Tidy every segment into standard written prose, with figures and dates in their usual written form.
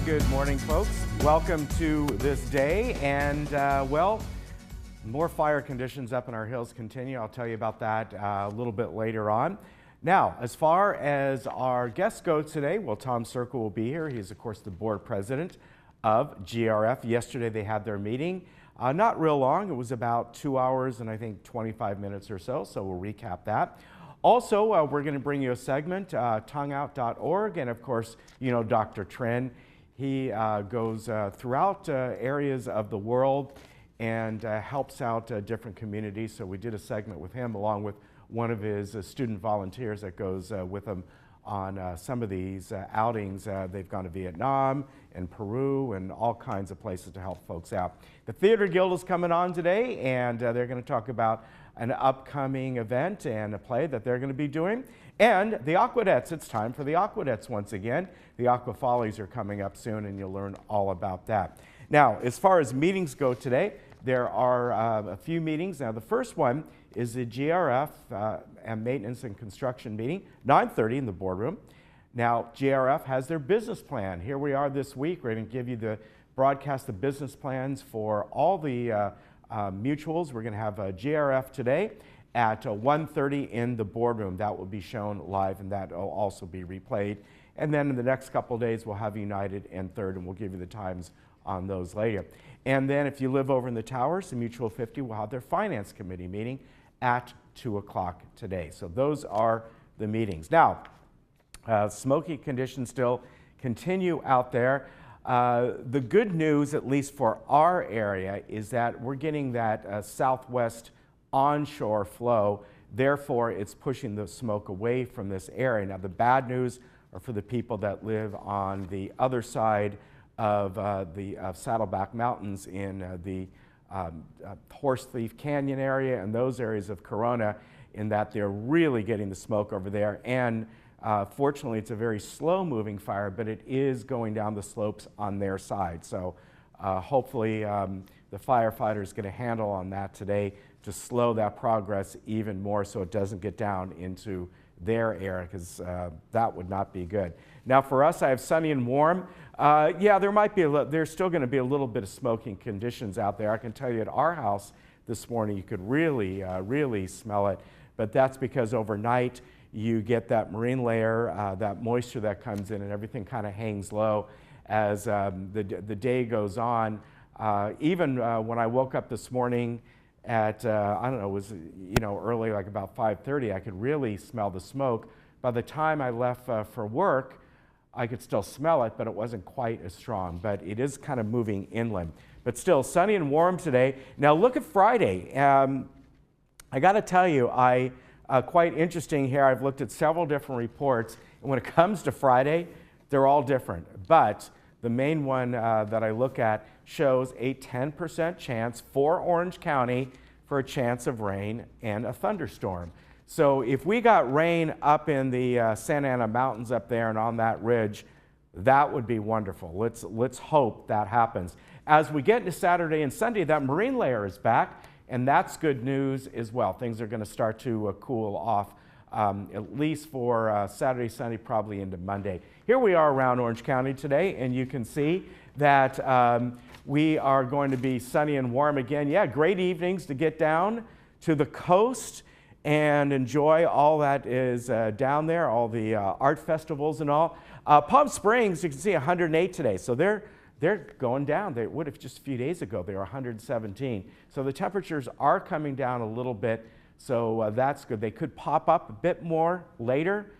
Good morning, folks. Welcome to this day, and well, more fire conditions up in our hills continue. I'll tell you about that a little bit later on. Now, as far as our guests go today, well, Tom Circle will be here. He's, of course, the board president of GRF. Yesterday, they had their meeting. Not real long. It was about 2 hours and I think 25 minutes or so, so we'll recap that. Also, we're going to bring you a segment, tongueout.org, and of course, you know Dr. Tren. He goes throughout areas of the world and helps out different communities. So we did a segment with him along with one of his student volunteers that goes with him on some of these outings. They've gone to Vietnam and Peru and all kinds of places to help folks out. The Theater Guild is coming on today, and they're going to talk about an upcoming event and a play that they're going to be doing. And the Aquadettes, it's time for the Aquadettes once again. The Aqua Follies are coming up soon, and you'll learn all about that. Now, as far as meetings go today, there are a few meetings. Now, the first one is the GRF and Maintenance and Construction meeting, 9:30 in the boardroom. Now, GRF has their business plan. Here we are this week. We're going to give you the broadcast, the business plans for all the mutuals. We're going to have a GRF today at 1:30 in the boardroom. That will be shown live, and that will also be replayed. And then in the next couple of days, we'll have United and Third, and we'll give you the times on those later. And then if you live over in the Towers, the Mutual 50 will have their Finance Committee meeting at 2 o'clock today. So those are the meetings. Now, smoky conditions still continue out there. The good news, at least for our area, is that we're getting that southwest onshore flow. Therefore, it's pushing the smoke away from this area. Now, the bad news are for the people that live on the other side of the Saddleback Mountains in the Horse Thief Canyon area and those areas of Corona, in that they're really getting the smoke over there. And fortunately, it's a very slow-moving fire, but it is going down the slopes on their side. So hopefully the firefighter is going to handle on that today to slow that progress even more so it doesn't get down into their area, because that would not be good. Now for us, I have sunny and warm. Yeah, there's still going to be a little bit of smoking conditions out there. I can tell you at our house this morning, you could really, really smell it. But that's because overnight you get that marine layer, that moisture that comes in, and everything kind of hangs low as the day goes on. Even when I woke up this morning at, I don't know, it was early, like about 5:30, I could really smell the smoke. By the time I left for work, I could still smell it, but it wasn't quite as strong. But it is kind of moving inland. But still sunny and warm today. Now look at Friday. I got to tell you, quite interesting here. I've looked at several different reports, and when it comes to Friday, they're all different. But the main one that I look at shows a 10% chance for Orange County for a chance of rain and a thunderstorm. So if we got rain up in the Santa Ana Mountains up there and on that ridge, that would be wonderful. Let's hope that happens. As we get into Saturday and Sunday, that marine layer is back, and that's good news as well. Things are going to start to cool off, at least for Saturday, Sunday, probably into Monday. Here we are around Orange County today, and you can see that we are going to be sunny and warm again. Yeah, great evenings to get down to the coast and enjoy all that is down there, all the art festivals and all. Palm Springs, you can see 108 today, so they're going down. They would have just a few days ago. They were 117. So the temperatures are coming down a little bit, so that's good. They could pop up a bit more later,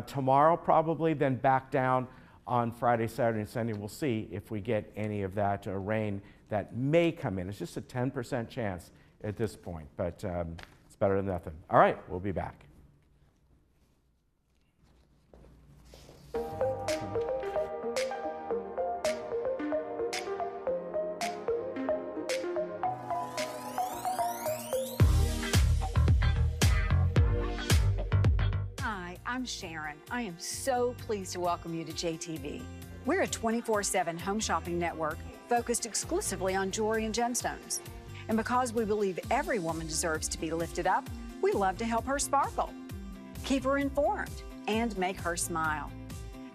tomorrow probably, then back down on Friday, Saturday, and Sunday. We'll see if we get any of that rain that may come in. It's just a 10% chance at this point, but it's better than nothing. All right, we'll be back. I'm Sharon. I am so pleased to welcome you to JTV. We're a 24/7 home shopping network focused exclusively on jewelry and gemstones. And because we believe every woman deserves to be lifted up, we love to help her sparkle, keep her informed, and make her smile.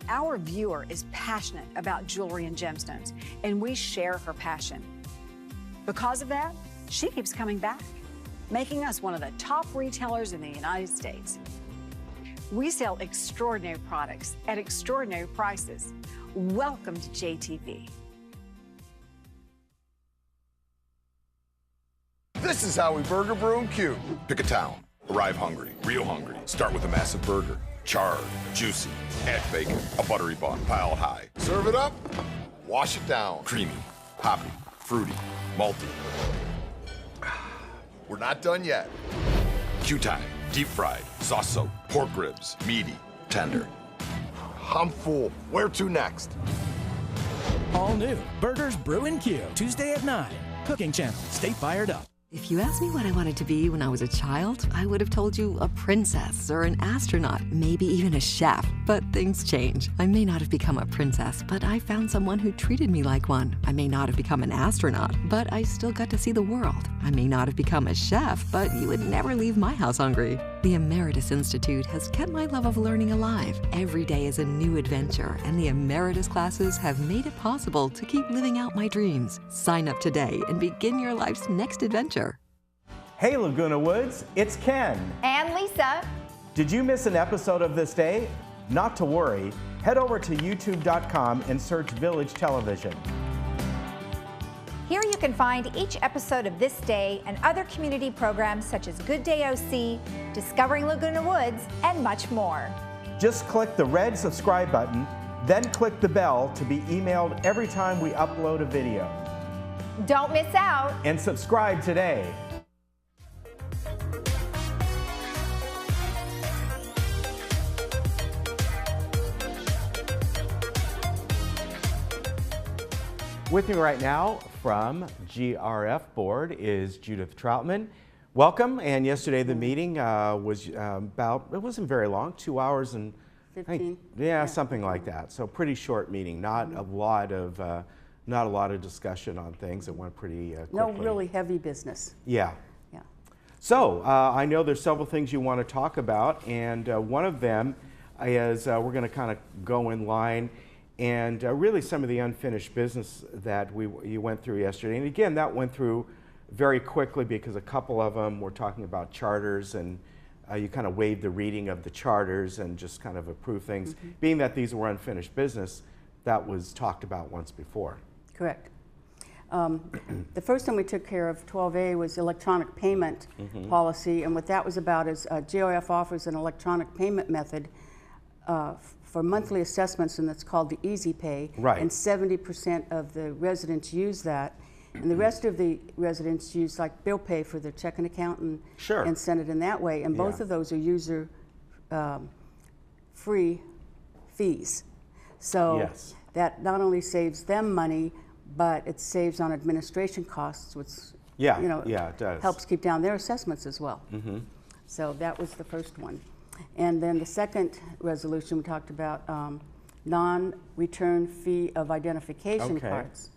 Our viewer is passionate about jewelry and gemstones, and we share her passion. Because of that, she keeps coming back, making us one of the top retailers in the United States. We sell extraordinary products at extraordinary prices. Welcome to JTV. This is how we burger, brew, and cue. Pick a town. Arrive hungry, real hungry. Start with a massive burger. Charred, juicy. Add bacon, a buttery bun, piled high. Serve it up, wash it down. Creamy, hoppy, fruity, malty. We're not done yet. Q-time, deep fried, sauce soaked, pork ribs, meaty, tender. I'm full. Where to next? All new Burgers, Brew, and Q. Tuesday at 9. Cooking Channel. Stay fired up. If you asked me what I wanted to be when I was a child, I would have told you a princess or an astronaut, maybe even a chef. But things change. I may not have become a princess, but I found someone who treated me like one. I may not have become an astronaut, but I still got to see the world. I may not have become a chef, but you would never leave my house hungry. The Emeritus Institute has kept my love of learning alive. Every day is a new adventure, and the Emeritus classes have made it possible to keep living out my dreams. Sign up today and begin your life's next adventure. Hey Laguna Woods, it's Ken. And Lisa. Did you miss an episode of This Day? Not to worry. Head over to youtube.com and search Village Television. Here you can find each episode of This Day and other community programs such as Good Day OC, Discovering Laguna Woods, and much more. Just click the red subscribe button, then click the bell to be emailed every time we upload a video. Don't miss out. And subscribe today. With me right now from GRF Board is Judith Troutman. Welcome. And yesterday the meeting was it wasn't very long, 2 hours and 15. Yeah, something like that. So pretty short meeting. Not a lot of discussion on things. It went pretty quickly. No really heavy business. Yeah. Yeah. So I know there's several things you want to talk about, and one of them is we're going to kind of go in line. And really some of the unfinished business that you went through yesterday. And again, that went through very quickly because a couple of them were talking about charters, and you kind of waived the reading of the charters and just kind of approved things. Mm-hmm. Being that these were unfinished business, that was talked about once before. Correct. The first one we took care of, 12A, was electronic payment policy. And what that was about is GOF offers an electronic payment method for monthly assessments, and that's called the Easy Pay. Right. And 70% of the residents use that. And the rest of the residents use like bill pay for their checking account and send it in that way. And both of those are user free fees. So that not only saves them money, but it saves on administration costs, which it does. Helps keep down their assessments as well. Mm-hmm. So that was the first one. And then the second resolution, we talked about non-return fee of identification cards.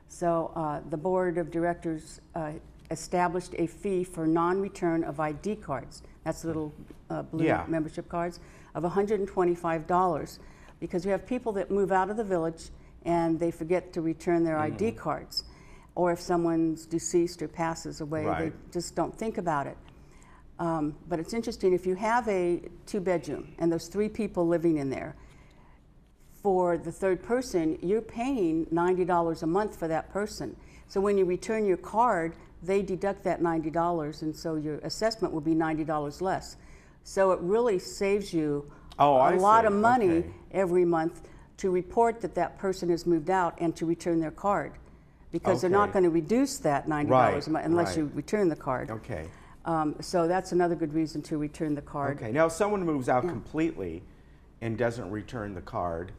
So the board of directors established a fee for non-return of ID cards. That's the little blue membership cards of $125, because we have people that move out of the village and they forget to return their ID cards. Or if someone's deceased or passes away, they just don't think about it. But it's interesting, if you have a 2-bedroom and there's 3 people living in there, for the third person, you're paying $90 a month for that person. So when you return your card, they deduct that $90, and so your assessment will be $90 less. So it really saves you a lot of money every month to report that that person has moved out and to return their card, because they're not going to reduce that $90 a month unless you return the card. Okay. So that's another good reason to return the card. Okay. Now, if someone moves out completely and doesn't return the card,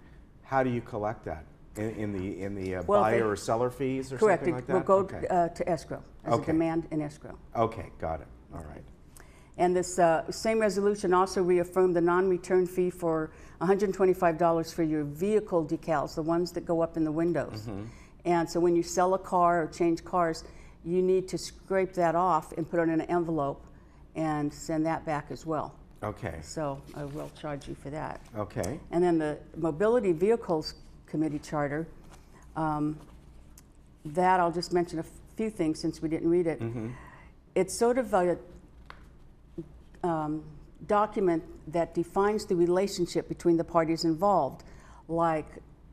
how do you collect that? In the buyer or seller fees or something like that? Correct. It will go to escrow as a demand in escrow. Okay, got it. All right. And this same resolution also reaffirmed the non-return fee for $125 for your vehicle decals, the ones that go up in the windows. And so when you sell a car or change cars, you need to scrape that off and put it in an envelope and send that back as well. Okay. So I will charge you for that. Okay. And then the Mobility Vehicles Committee Charter, that I'll just mention a few things since we didn't read it. It's sort of a document that defines the relationship between the parties involved, like,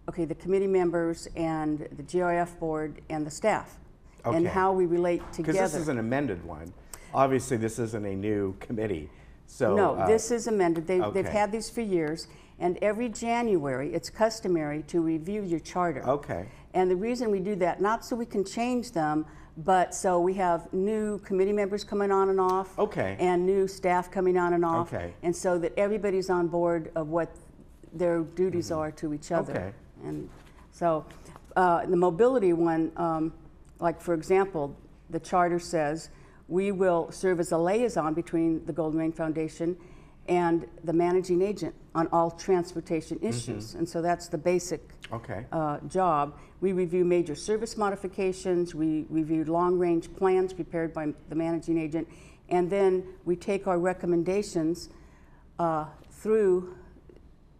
okay, the committee members and the GRF board and the staff, and how we relate together. Because this is an amended one. Obviously, this isn't a new committee. So no, this is amended. They've had these for years, and every January it's customary to review your charter. Okay. And the reason we do that, not so we can change them, but so we have new committee members coming on and off. Okay. And new staff coming on and off. Okay. And so that everybody's on board of what their duties are to each other. Okay. And so the mobility one, like for example, the charter says we will serve as a liaison between the Golden Rain Foundation and the managing agent on all transportation issues. And so that's the basic job. We review major service modifications, we reviewed long-range plans prepared by the managing agent, and then we take our recommendations through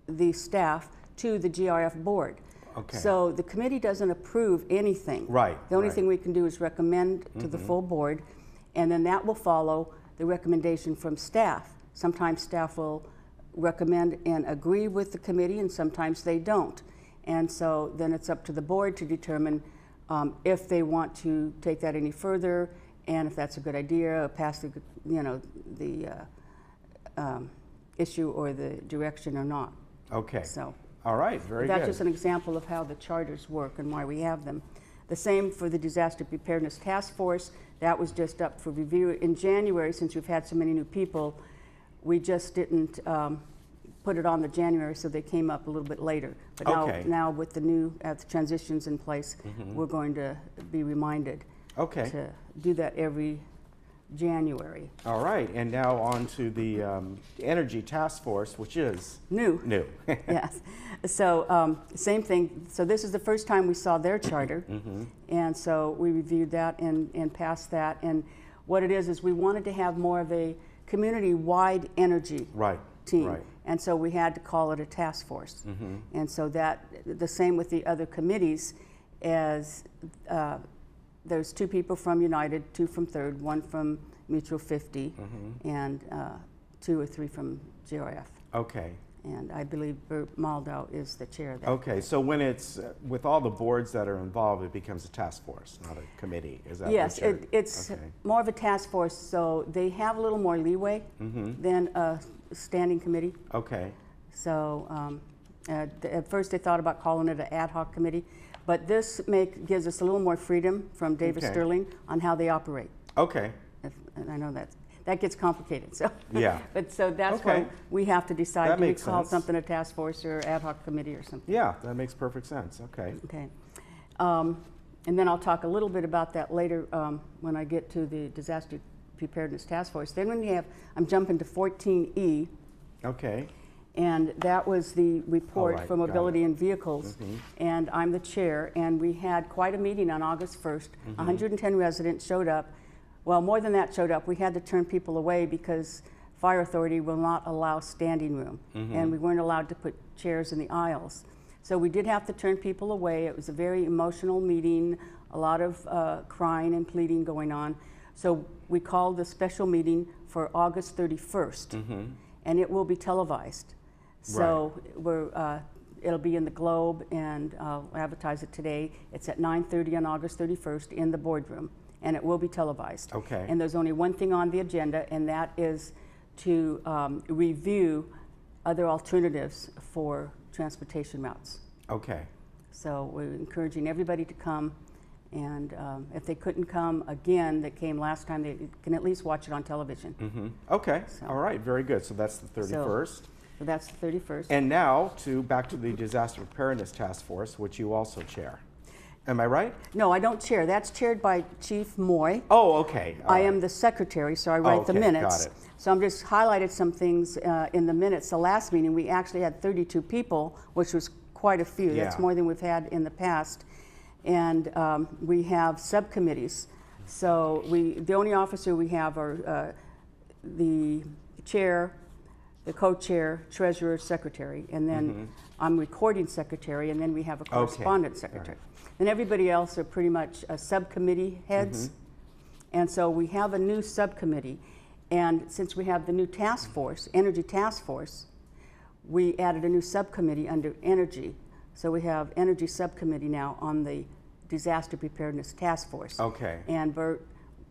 the staff to the GRF board. Okay. So the committee doesn't approve anything. Right. The only thing we can do is recommend to the full board, and then that will follow the recommendation from staff. Sometimes staff will recommend and agree with the committee, and sometimes they don't. And so then it's up to the board to determine if they want to take that any further, and if that's a good idea, pass the, the issue or the direction or not. Okay. So. All right, very good. That's just an example of how the charters work and why we have them. The same for the Disaster Preparedness Task Force. That was just up for review in January. Since we've had so many new people, we just didn't put it on the January, so they came up a little bit later. But now with the new the transitions in place, we're going to be reminded to do that every January. All right, and now on to the Energy Task Force, which is new. Yes. So same thing. So this is the first time we saw their charter, and so we reviewed that and passed that. And what it is we wanted to have more of a community-wide energy team. Right. And so we had to call it a task force. And so that the same with the other committees, as there's 2 people from United, 2 from Third, 1 from Mutual 50, and 2 or 3 from GRF. Okay. And I believe Bert Maldau is the chair of that. Okay, so when it's with all the boards that are involved, it becomes a task force, not a committee. Is that yes, it's more of a task force, so they have a little more leeway than a standing committee. Okay. So at first they thought about calling it an ad hoc committee, but this gives us a little more freedom from David Sterling on how they operate. Okay. And I know that gets complicated. So yeah. But so that's why we have to decide, do we call something a task force or ad hoc committee or something? Yeah, that makes perfect sense. Okay. Okay. And then I'll talk a little bit about that later when I get to the Disaster Preparedness Task Force. Then when you have, I'm jumping to 14E. Okay. And that was the report for mobility and vehicles. And I'm the chair, and we had quite a meeting on August 1st. 110 residents showed up. Well, more than that showed up. We had to turn people away because Fire Authority will not allow standing room, and we weren't allowed to put chairs in the aisles. So we did have to turn people away. It was a very emotional meeting, a lot of crying and pleading going on. So we called a special meeting for August 31st, and it will be televised. So it'll be in the Globe, and I'll advertise it today. It's at 9:30 on August 31st in the boardroom, and it will be televised. Okay. And there's only one thing on the agenda, and that is to review other alternatives for transportation routes. Okay. So we're encouraging everybody to come, and if they couldn't come again, that came last time, they can at least watch it on television. Okay. So. All right. Very good. So that's the 31st. So that's the 31st. And now back to the Disaster Preparedness Task Force, which you also chair. Am I right? No, I don't chair. That's chaired by Chief Moy. Oh, okay. I am the secretary, so I write the minutes. Got it. So I'm just highlighted some things in the minutes. The last meeting, we actually had 32 people, which was quite a few. Yeah. That's more than we've had in the past. And we have subcommittees. So the only officer we have are the chair, the co-chair, treasurer, secretary, and then I'm recording secretary, and then we have a correspondent secretary. And everybody else are pretty much subcommittee heads. And so we have a new subcommittee, and since we have the new task force, energy task force, we added a new subcommittee under energy. So we have energy subcommittee now on the disaster preparedness task force. Okay. And Bert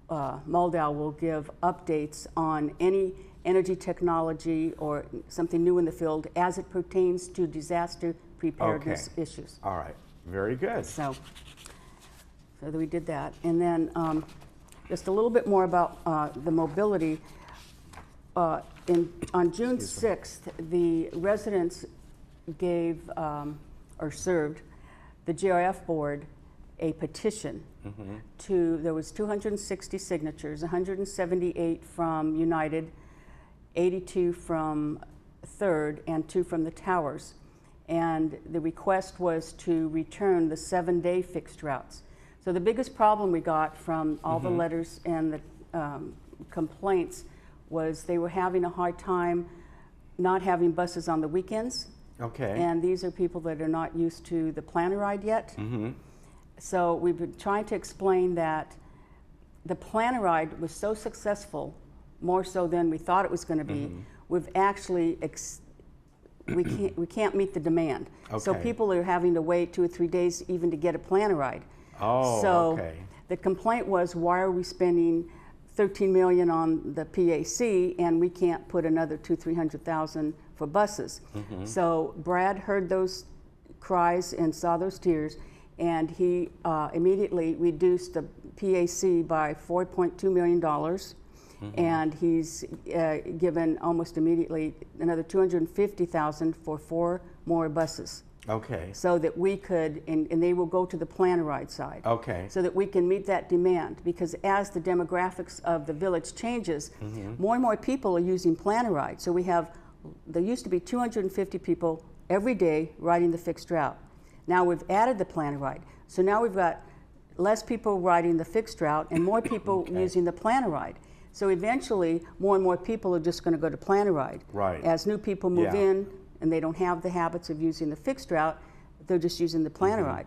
Muldow will give updates on any energy technology or something new in the field as it pertains to disaster preparedness issues. All right, very good. So we did that. And then just a little bit more about the mobility. On June 6th, the residents gave or served the GRF board a petition there was 260 signatures, 178 from United, 82 from Third, and 2 from the Towers. And the request was to return the 7-day fixed routes. So the biggest problem we got from all the letters and the complaints was they were having a hard time not having buses on the weekends. Okay. And these are people that are not used to the planner ride yet. So we've been trying to explain that the planner ride was so successful, more so than we thought it was going to be. We've actually we can't meet the demand. So people are having to wait 2 or 3 days even to get a planner ride. So the complaint was, why are we spending $13 million on the PAC and we can't put another $200,000-300,000 for buses? So Brad heard those cries and saw those tears, and he immediately reduced the PAC by $4.2 million. And he's given almost immediately another $250,000 for 4 more buses. So that we could, and they will go to the planner ride side. So that we can meet that demand, because as the demographics of the village changes, more and more people are using planner ride. So we have, there used to be 250 people every day riding the fixed route. Now we've added the planner ride. So now we've got less people riding the fixed route and more people using the planner ride. So eventually, more and more people are just going to go to planner ride. As new people move in and they don't have the habits of using the fixed route, they're just using the planner ride.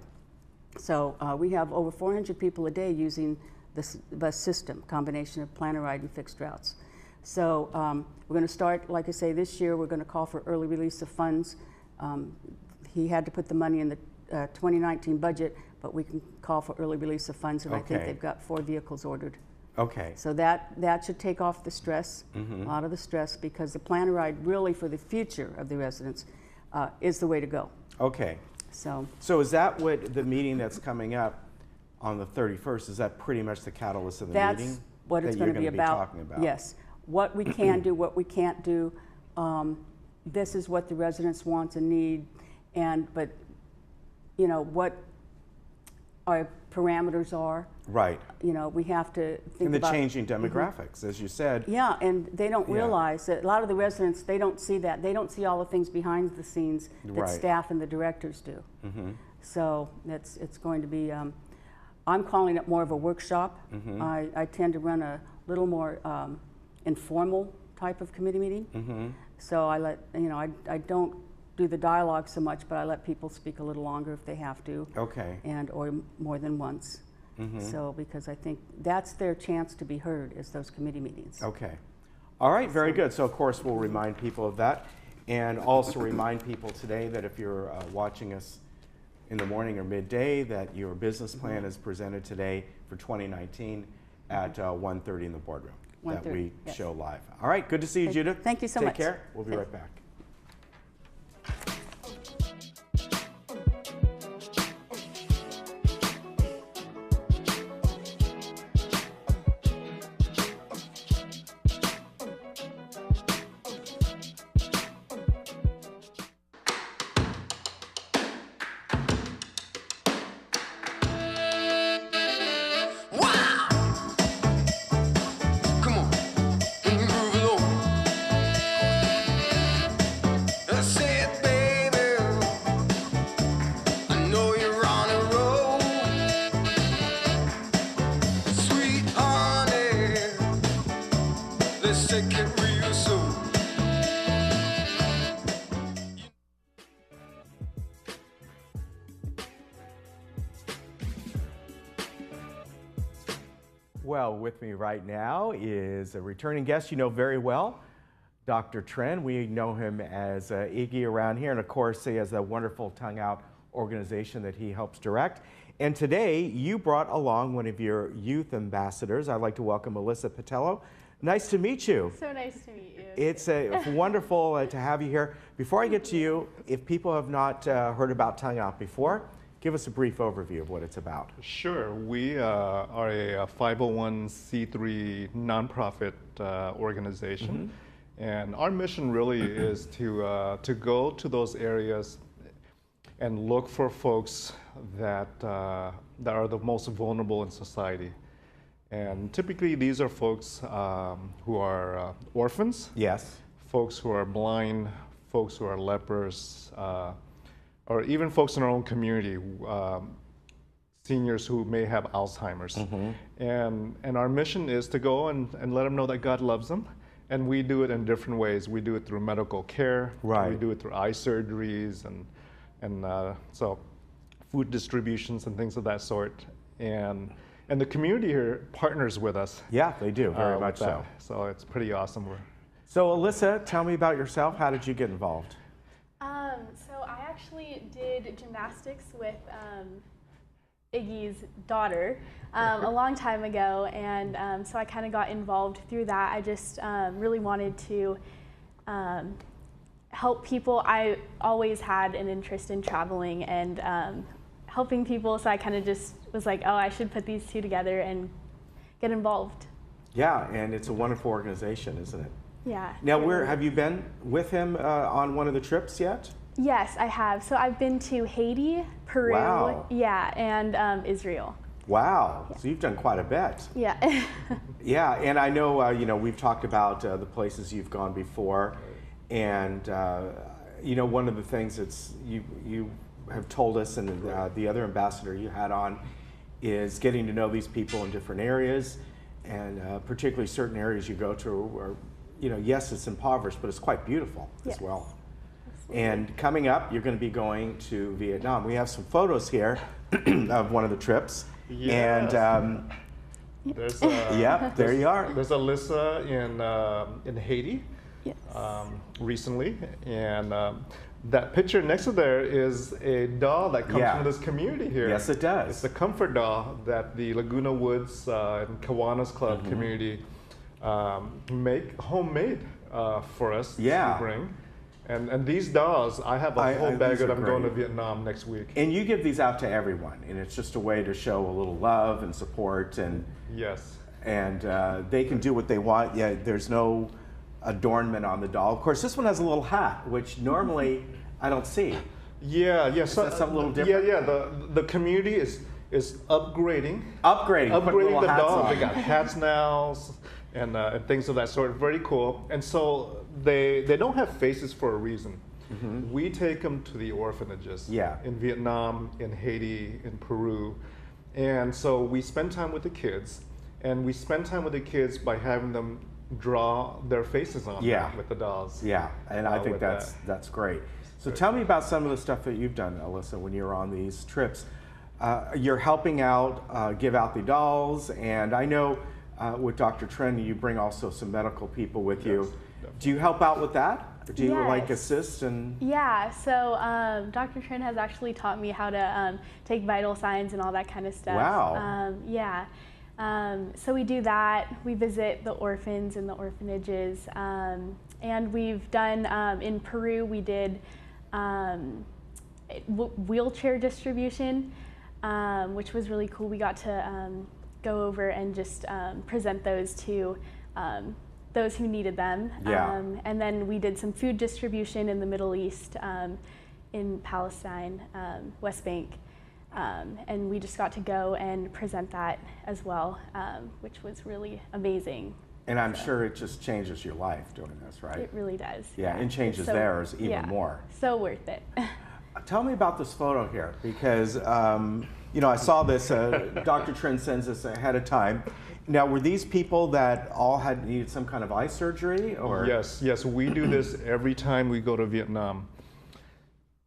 So we have over 400 people a day using this bus system, combination of planner ride and fixed routes. So we're going to start, like I say, this year we're going to call for early release of funds. He had to put the money in the 2019 budget, but we can call for early release of funds, and I think they've got 4 vehicles ordered. So that should take off the stress, a lot of the stress, because the planner ride really for the future of the residents is the way to go. So is that what the meeting that's coming up on the 31st, is that pretty much the catalyst of the meeting? That's what it's going to be about. Yes. What we can do, what we can't do. This is what the residents want and need, but you know what our parameters are. You know, we have to think and the about changing demographics, as you said. And they don't realize that a lot of the residents, they don't see that. They don't see all the things behind the scenes that staff and the directors do. So it's going to be, I'm calling it more of a workshop. I tend to run a little more informal type of committee meeting. So I let, you know, I don't do the dialogue so much, but I let people speak a little longer if they have to. And or more than once. So because I think that's their chance to be heard, is those committee meetings. All right, very good. So of course we'll remind people of that, and also remind people today that if you're watching us in the morning or midday, that your business plan is presented today for 2019 at 1:30 in the boardroom that we show live. All right, good to see you, Judith. Thank you so much. Take care. We'll be right back. Let's take it real slow. Well, with me right now is a returning guest you know very well, Dr. Tren. We know him as Iggy around here, and of course he has a wonderful Tongue Out organization that he helps direct. And today you brought along one of your youth ambassadors. I'd like to welcome Melissa Patello. Nice to meet you. So nice to meet you. It's wonderful to have you here. Before I get to you, if people have not heard about Tongue Out before, give us a brief overview of what it's about. Sure. We are a 501c3 nonprofit organization, and our mission really is to go to those areas and look for folks that that are the most vulnerable in society. And typically, these are folks who are orphans. Yes. Folks who are blind, folks who are lepers. Or even folks in our own community, seniors who may have Alzheimer's. And our mission is to go and let them know that God loves them. And we do it in different ways. We do it through medical care. Right. We do it through eye surgeries and so food distributions and things of that sort. And the community here partners with us. Yeah, they do, very much so. So it's pretty awesome. So Alyssa, tell me about yourself. How did you get involved? So I actually did gymnastics with Iggy's daughter a long time ago, and so I kind of got involved through that. I just really wanted to help people. I always had an interest in traveling and helping people, so I kind of just was like, oh, I should put these two together and get involved. Yeah, and it's a wonderful organization, isn't it? Yeah. Now, have you been with him on one of the trips yet? Yes, I have. So I've been to Haiti, Peru, Wow. yeah, and Israel. Wow, so you've done quite a bit. Yeah. Yeah, and I know, we've talked about the places you've gone before, and, one of the things that's you have told us, and the other ambassador you had on, is getting to know these people in different areas, and particularly certain areas you go to are, yes, it's impoverished, but it's quite beautiful as well. And coming up, you're going to be going to Vietnam. We have some photos here of one of the trips. Yes. And There's there you are. There's Alyssa in Haiti Yes. recently, and that picture next to there is a doll that comes from this community here. Yes, it does. It's a comfort doll that the Laguna Woods and Kiwanis Club community make homemade for us to bring. And these dolls, I have a whole bag of them going to Vietnam next week. And you give these out to everyone, and it's just a way to show a little love and support, and yes, and they can do what they want. Yeah, there's no adornment on the doll. Of course, this one has a little hat, which normally I don't see. Yeah. Is that something a little different? Yeah. The community is upgrading Upgrading the hats dolls. on. They got hats now and things of that sort. Very cool. And so they don't have faces for a reason. We take them to the orphanages. Yeah. In Vietnam, in Haiti, in Peru, and so we spend time with the kids, and we spend time with the kids by having them draw their faces on them with the dolls. Yeah, and I think that's great. So tell me about some of the stuff that you've done, Alyssa, when you're on these trips. You're helping out, give out the dolls, and I know with Dr. Tren, you bring also some medical people with you. Definitely. Do you help out with that? Or do you Yes. assist? And Yeah, so Dr. Tren has actually taught me how to take vital signs and all that kind of stuff. Wow. So we do that. We visit the orphans and the orphanages. And we've done, in Peru, we did wheelchair distribution, which was really cool. We got to go over and just present those to those who needed them. Yeah. And then we did some food distribution in the Middle East, in Palestine, West Bank. And we just got to go and present that as well, which was really amazing. And I'm sure it just changes your life doing this, right? It really does. Yeah, and changes theirs even more. So worth it. Tell me about this photo here, because I saw this. Dr. Tren sends this ahead of time. Now, were these people that all had needed some kind of eye surgery, or? Yes, we do this every time we go to Vietnam.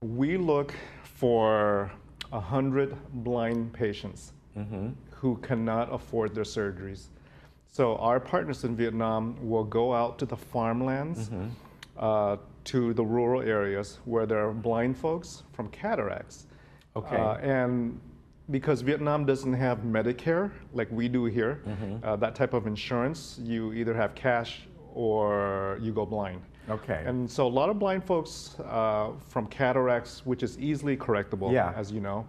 We look for 100 blind patients who cannot afford their surgeries. So our partners in Vietnam will go out to the farmlands, to the rural areas where there are blind folks from cataracts. Okay. And because Vietnam doesn't have Medicare like we do here, that type of insurance, you either have cash or you go blind. Okay. And so a lot of blind folks from cataracts, which is easily correctable, as you know.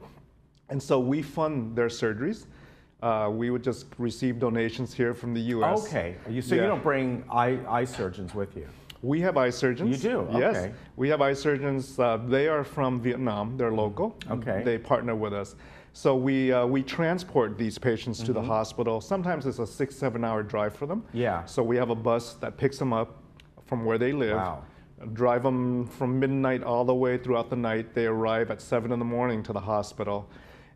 And so we fund their surgeries. We would just receive donations here from the U.S. Okay. So you don't bring eye surgeons with you? We have eye surgeons. You do? Yes. Okay. We have eye surgeons. They are from Vietnam. They're local. Okay. They partner with us. So we transport these patients to the hospital. Sometimes it's a 6-7 hour drive for them. Yeah. So we have a bus that picks them up from where they live. Wow. Drive them from midnight all the way throughout the night. They arrive at 7 in the morning to the hospital.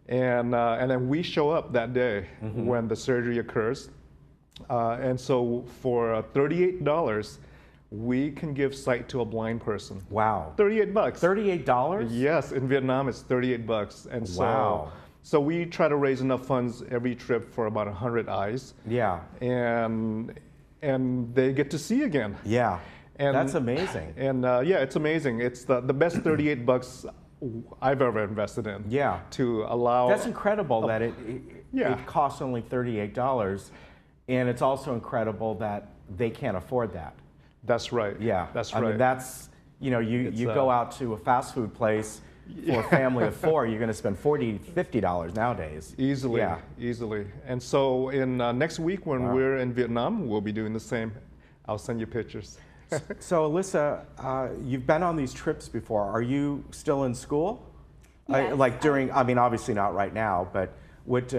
And then we show up that day when the surgery occurs. And so for $38, we can give sight to a blind person. Wow. $38. $38? Yes, in Vietnam it's $38. And so, wow. So we try to raise enough funds every trip for about 100 eyes. Yeah. And they get to see again. Yeah. And that's amazing. And yeah, it's amazing. It's the best $38 I've ever invested in. Yeah. To allow. That's incredible that it costs only $38, and it's also incredible that they can't afford that. That's right. Yeah. That's I right. mean, that's, you know, you go out to a fast food place for a family of 4, you're going to spend $40, $50 nowadays. Easily. Yeah. Easily. And so in next week when we're in Vietnam, we'll be doing the same. I'll send you pictures. So Alyssa, you've been on these trips before. Are you still in school? Yes. Like during, I mean, obviously not right now, but what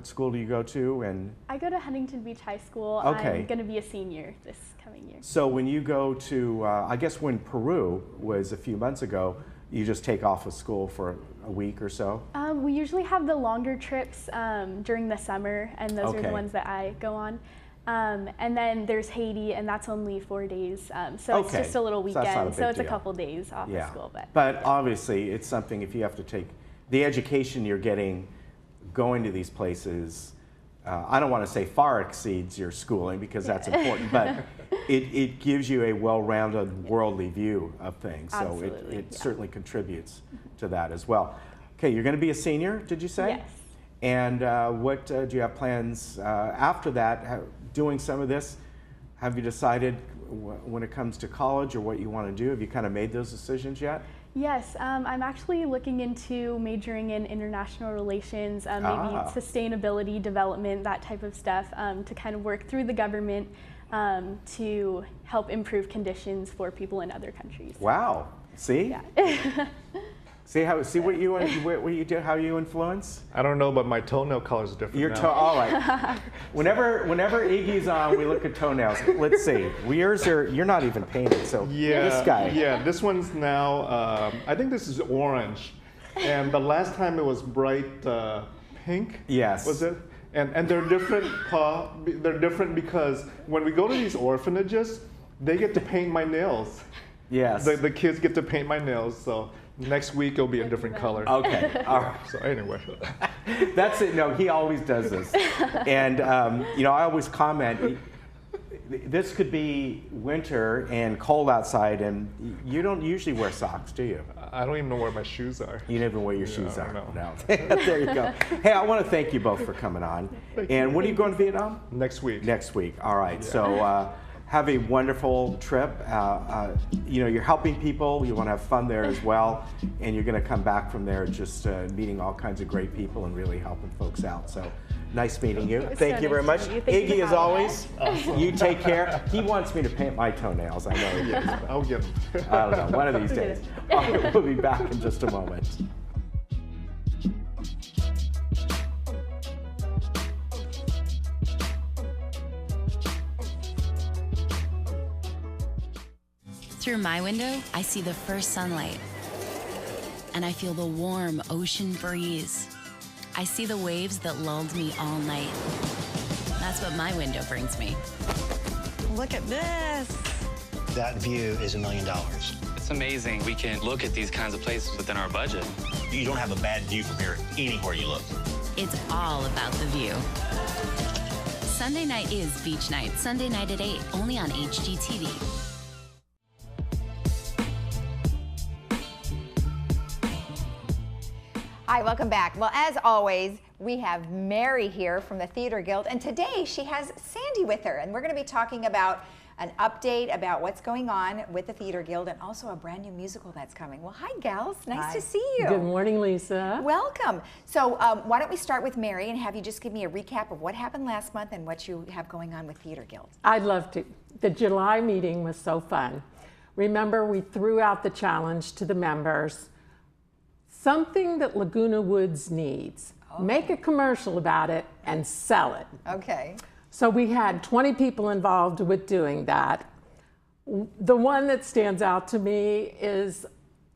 school do you go to? And I go to Huntington Beach High School. Okay. I'm going to be a senior this coming year. so when you go to, I guess when Peru was a few months ago, you just take off of school for a week or so? We usually have the longer trips during the summer, and those are Okay. the ones that I go on. And then there's Haiti, and that's only 4 days. So it's Okay. just a little So that's not a weekend. So big it's a deal. couple days off of school. But obviously it's something, if you have to take, the education you're getting going to these places, I don't want to say far exceeds your schooling because that's important, but it gives you a well-rounded worldly view of things. So Absolutely, it certainly contributes to that as well. Okay, you're going to be a senior, did you say? Yes. And what do you have plans after that? Doing some of this, have you decided when it comes to college or what you want to do? Have you kind of made those decisions yet? Yes, I'm actually looking into majoring in international relations, maybe sustainability, development, that type of stuff, to kind of work through the government to help improve conditions for people in other countries. Wow. See? Yeah. See what you do, how you influence? I don't know, but my toenail color is different now. All right. Whenever Iggy's on, we look at toenails. Let's see. Yours are, you're not even painted, so this guy. Yeah, this one's now, I think this is orange. And the last time it was bright pink. Yes. Was it? And they're different, they're different because when we go to these orphanages, they get to paint my nails. Yes. The kids get to paint my nails, so next week it'll be a different color. Okay, all right. So anyway. That's it. No, he always does this. And, you know, I always comment, this could be winter and cold outside, and you don't usually wear socks, do you? I don't even know where my shoes are. You don't even know where your shoes are? No. There you go. Hey, I want to thank you both for coming on. And when are you going to Vietnam? Next week. Next week. All right. Yeah. So have a wonderful trip. You know, you're helping people. You want to have fun there as well. And you're going to come back from there just meeting all kinds of great people and really helping folks out. So nice meeting you. Thank you very much. Iggy, as always, you take care. He wants me to paint my toenails. I know he does. I'll get them. I don't know. One of these days. All right, we'll be back in just a moment. Through my window, I see the first sunlight, and I feel the warm ocean breeze. I see the waves that lulled me all night. That's what my window brings me. Look at this. That view is $1 million. It's amazing we can look at these kinds of places within our budget. You don't have a bad view from here anywhere you look. It's all about the view. Sunday night is beach night. Sunday night at 8, only on HGTV. Hi, welcome back. Well, as always, we have Mary here from the Theater Guild, and today she has Sandy with her, and we're going to be talking about an update about what's going on with the Theater Guild and also a brand new musical that's coming. Well, hi, gals. Nice to see you. Good morning, Lisa. Welcome. So why don't we start with Mary and have you just give me a recap of what happened last month and what you have going on with Theater Guild. I'd love to. The July meeting was so fun. Remember, we threw out the challenge to the members. Something that Laguna Woods needs. Okay. Make a commercial about it and sell it. Okay. So we had 20 people involved with doing that. The one that stands out to me is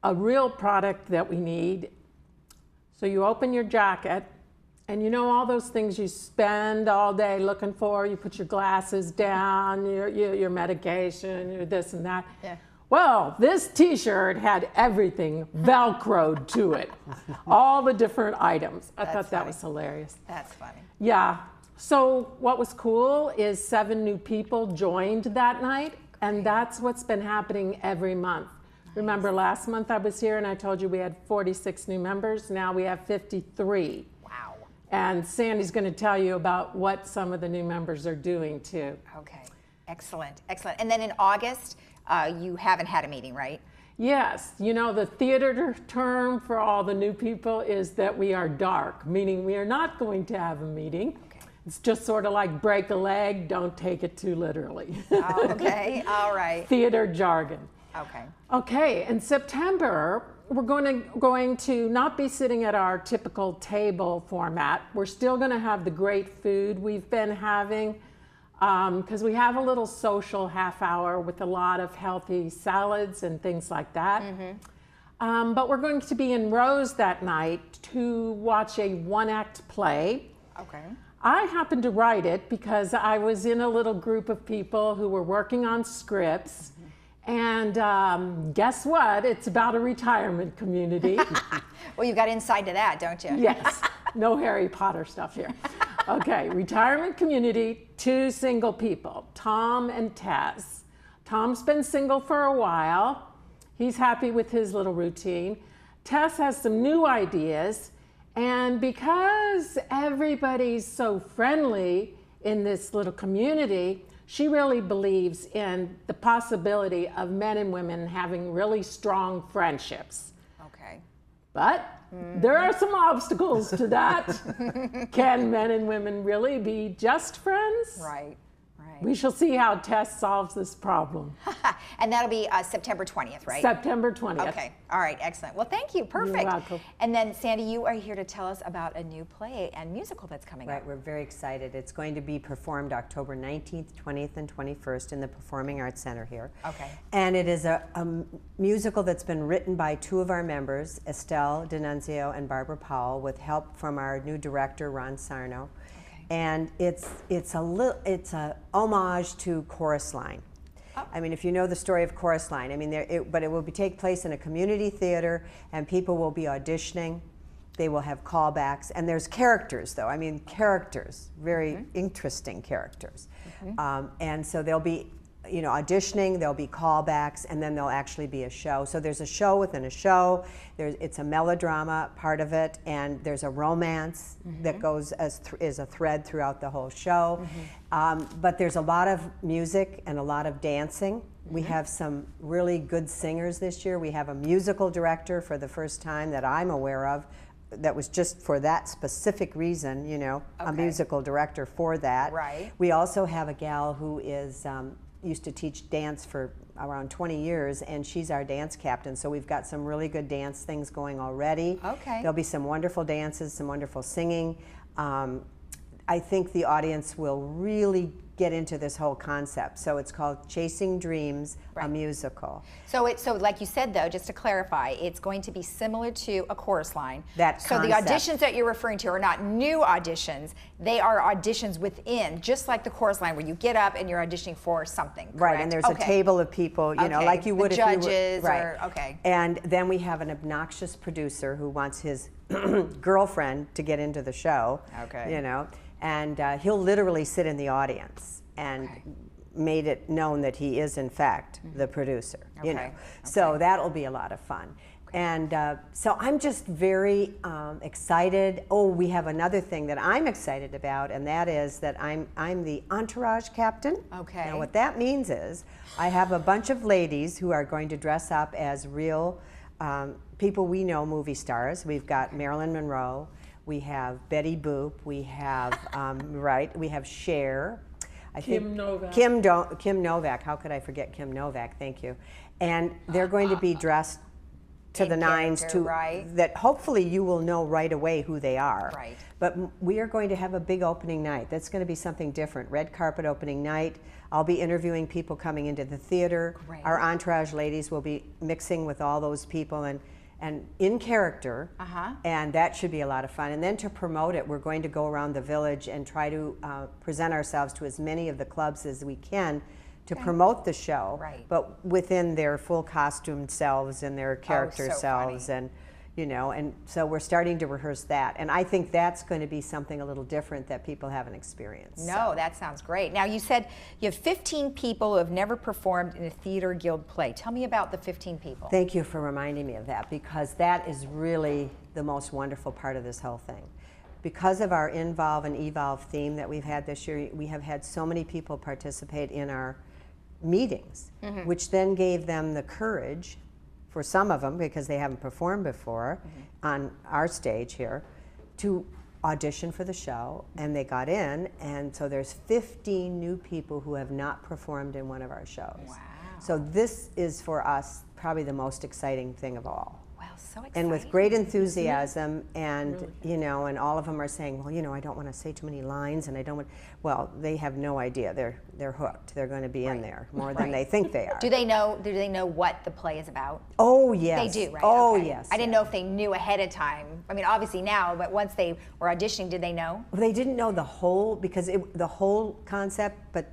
a real product that we need. So you open your jacket, and you know all those things you spend all day looking for. You put your glasses down, your medication, your this and that. Yeah. Well, this t-shirt had everything Velcroed to it. All the different items. I thought that was hilarious. That's funny. Yeah. So what was cool is 7 new people joined that night, and that's what's been happening every month. Nice. Remember last month I was here and I told you we had 46 new members. Now we have 53. Wow. And Sandy's going to tell you about what some of the new members are doing too. Okay. Excellent. Excellent. And then in August, you haven't had a meeting, right? Yes. You know, the theater term for all the new people is that we are dark, meaning we are not going to have a meeting. It's just sort of like break a leg, don't take it too literally. Oh, okay, all right. Theater jargon. Okay. Okay, in September, we're going to not be sitting at our typical table format. We're still going to have the great food we've been having because we have a little social half hour with a lot of healthy salads and things like that. Mm-hmm. But we're going to be in rows that night to watch a one-act play. Okay. I happened to write it because I was in a little group of people who were working on scripts. And guess what? It's about a retirement community. Well, you got inside to that, don't you? Yes. No Harry Potter stuff here. Okay, retirement community, 2 single people, Tom and Tess. Tom's been single for a while. He's happy with his little routine. Tess has some new ideas. And because everybody's so friendly in this little community, she really believes in the possibility of men and women having really strong friendships. Okay. But there are some obstacles to that. Can men and women really be just friends? Right. We shall see how Tess solves this problem. And that'll be September 20th, right? September 20th. Okay. All right. Excellent. Well, thank you. Perfect. You're welcome. And then, Sandy, you are here to tell us about a new play and musical that's coming up. Right. We're very excited. It's going to be performed October 19th, 20th, and 21st in the Performing Arts Center here. Okay. And it is a musical that's been written by 2 of our members, Estelle D'Annunzio and Barbara Powell, with help from our new director, Ron Sarno. And it's a homage to Chorus Line. Oh. I mean, if you know the story of Chorus Line, I mean, but it will take place in a community theater, and people will be auditioning. They will have callbacks, and there's characters, though. I mean, characters, very interesting characters, and so they'll be, auditioning. There'll be callbacks, and then there'll actually be a show. So there's a show within a show. It's a melodrama part of it, and there's a romance that goes is a thread throughout the whole show. But there's a lot of music and a lot of dancing. We have some really good singers this year. We have a musical director for the first time that I'm aware of. That was just for that specific reason, a musical director for that. Right. We also have a gal who is used to teach dance for around 20 years, and she's our dance captain. So we've got some really good dance things going already. Okay. There'll be some wonderful dances, some wonderful singing. I think the audience will really get into this whole concept. So it's called Chasing Dreams, a musical. So like you said, though, just to clarify, it's going to be similar to a Chorus Line. So the auditions that you're referring to are not new auditions. They are auditions within, just like the Chorus Line, where you get up and you're auditioning for something, correct? Right, and there's a table of people, like you would if you were... judges, right. Okay. And then we have an obnoxious producer who wants his girlfriend to get into the show. Okay. and he'll literally sit in the audience and made it known that he is in fact the producer. You know, so that'll be a lot of fun. And so I'm just very excited. Oh, we have another thing that I'm excited about, and that is that I'm the entourage captain. Okay. Now what that means is I have a bunch of ladies who are going to dress up as real people we know, movie stars. We've got Marilyn Monroe, we have Betty Boop, we have we have Cher. Kim Novak. Kim Novak. How could I forget Kim Novak? Thank you. And they're going to be dressed to the nines that hopefully you will know right away who they are. Right. But we are going to have a big opening night. That's going to be something different. Red carpet opening night. I'll be interviewing people coming into the theater. Great. Our entourage ladies will be mixing with all those people and in character, and that should be a lot of fun. And then to promote it, we're going to go around the village and try to present ourselves to as many of the clubs as we can to promote the show, but within their full costumed selves and their character selves, and you know, and so we're starting to rehearse that, and I think that's going to be something a little different that people haven't experienced. No, that sounds great. Now you said you have 15 people who have never performed in a Theater Guild play. Tell me about the 15 people. Thank you for reminding me of that, because that is really the most wonderful part of this whole thing. Because of our Involve and Evolve theme that we've had this year, we have had so many people participate in our meetings, which then gave them the courage, for some of them, because they haven't performed before on our stage here, to audition for the show, and they got in, and so there's 15 new people who have not performed in one of our shows. Wow. So this is for us probably the most exciting thing of all. Wow, so exciting. And with great enthusiasm, and you know, and all of them are saying, well, you know, I don't want to say too many lines, and I don't want, well, they have no idea. They're hooked. They're going to be in there more than they think they are. Do they know what the play is about? Oh, yes. They do, right? Oh, okay. yes. I didn't know if they knew ahead of time. I mean, obviously now, but once they were auditioning, did they know? Well, they didn't know the whole, because the whole concept, but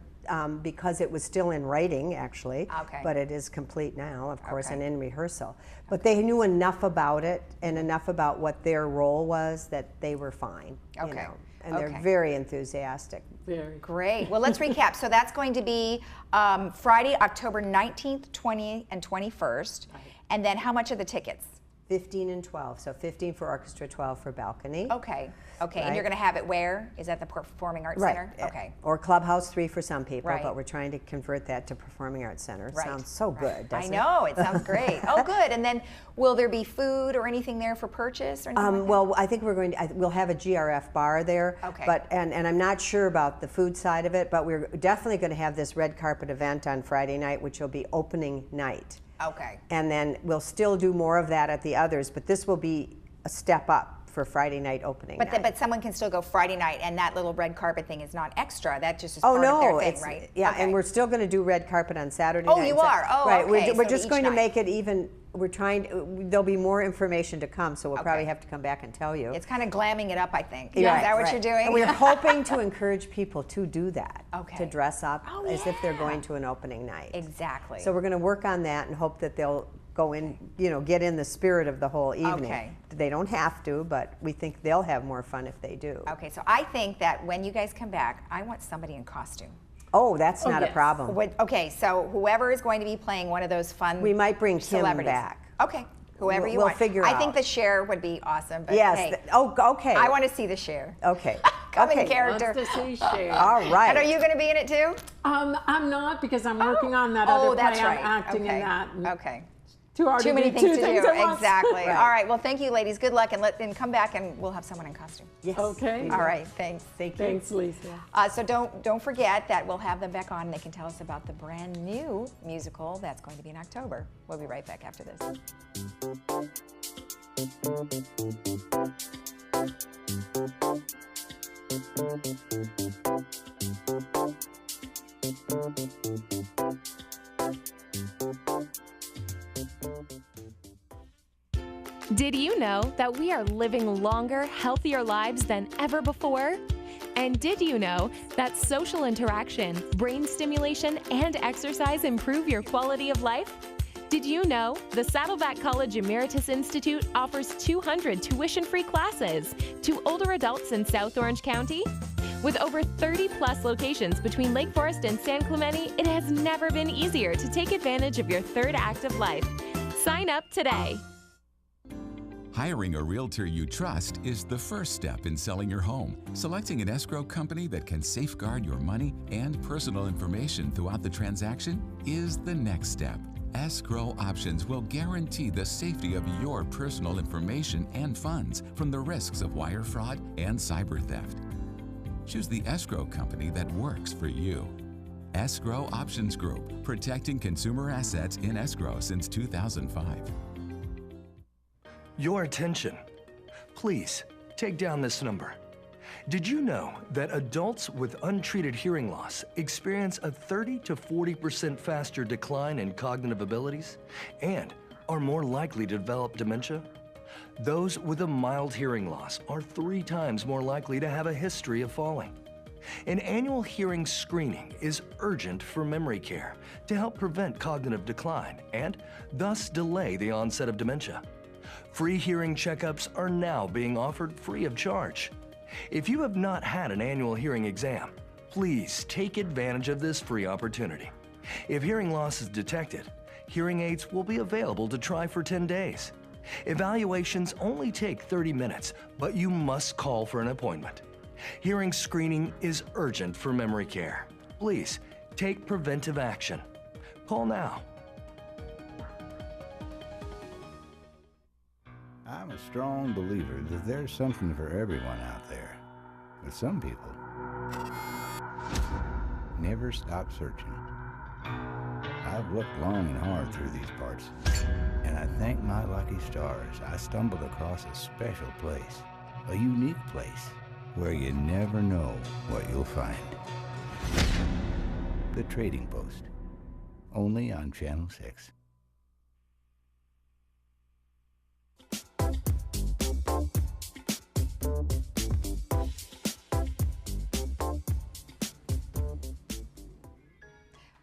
because it was still in writing, actually. Okay. But it is complete now, of course, and in rehearsal. But they knew enough about it and enough about what their role was that they were fine. You know? And they're very enthusiastic. Very. Great. Well, let's recap. So that's going to be Friday, October 19th, 20th, and 21st. Right. And then how much are the tickets? 15 and 12. So 15 for orchestra, 12 for balcony. Okay. Okay. Right. And you're going to have it where? Is that the Performing Arts Center? Okay. Or Clubhouse 3 for some people, but we're trying to convert that to Performing Arts Center. It sounds so good, doesn't it? I know. It sounds great. Oh, good. And then will there be food or anything there for purchase or anything like well, I think we're going to, we'll have a GRF bar there. Okay. But, and I'm not sure about the food side of it, but we're definitely going to have this red carpet event on Friday night, which will be opening night. Okay. And then we'll still do more of that at the others, but this will be a step up for Friday night opening night. But someone can still go Friday night, and that little red carpet thing is not extra. That just is part of their thing, right? Yeah, and we're still going to do red carpet on Saturday night. Oh, you are? Oh, right. Okay. We're just going to make it even. We're trying. There'll be more information to come, so we'll probably have to come back and tell you. It's kind of glamming it up, I think. Yeah, is that what you're doing? And we're hoping to encourage people to do that. Okay. To dress up as if they're going to an opening night. Exactly. So we're going to work on that and hope that they'll go in, you know, get in the spirit of the whole evening. Okay. They don't have to, but we think they'll have more fun if they do. Okay, so I think that when you guys come back, I want somebody in costume. Oh, that's not a problem. Okay, so whoever is going to be playing one of those fun We might bring Kim back. Okay, whoever you we'll want. Figure out. I think the Cher would be awesome. But yes. Hey, okay. I want to see the Cher. Okay. Come in character. Wants to see Cher. All right. And are you going to be in it too? I'm not, because I'm working on that other play. That's right. I'm acting in that. Okay. Too many things to do. Exactly. All right. Well, thank you, ladies. Good luck, and come back, and we'll have someone in costume. Yes. Okay. All right. Thanks. Thank you. Thanks, Lisa. So don't forget that we'll have them back on, and they can tell us about the brand new musical that's going to be in October. We'll be right back after this. Did you know that we are living longer, healthier lives than ever before? And did you know that social interaction, brain stimulation, and exercise improve your quality of life? Did you know the Saddleback College Emeritus Institute offers 200 tuition-free classes to older adults in South Orange County? With over 30 plus locations between Lake Forest and San Clemente, it has never been easier to take advantage of your third act of life. Sign up today. Hiring a realtor you trust is the first step in selling your home. Selecting an escrow company that can safeguard your money and personal information throughout the transaction is the next step. Escrow Options will guarantee the safety of your personal information and funds from the risks of wire fraud and cyber theft. Choose the escrow company that works for you. Escrow Options Group, protecting consumer assets in escrow since 2005. Your attention. Please take down this number. Did you know that adults with untreated hearing loss experience a 30 to 40% faster decline in cognitive abilities and are more likely to develop dementia? Those with a mild hearing loss are 3 times more likely to have a history of falling. An annual hearing screening is urgent for memory care to help prevent cognitive decline and thus delay the onset of dementia. Free hearing checkups are now being offered free of charge. If you have not had an annual hearing exam, please take advantage of this free opportunity. If hearing loss is detected, hearing aids will be available to try for 10 days. Evaluations only take 30 minutes, but you must call for an appointment. Hearing screening is urgent for memory care. Please take preventive action. Call now. I'm a strong believer that there's something for everyone out there. But some people never stop searching. I've looked long and hard through these parts, and I thank my lucky stars I stumbled across a special place, a unique place, where you never know what you'll find. The Trading Post, only on Channel 6.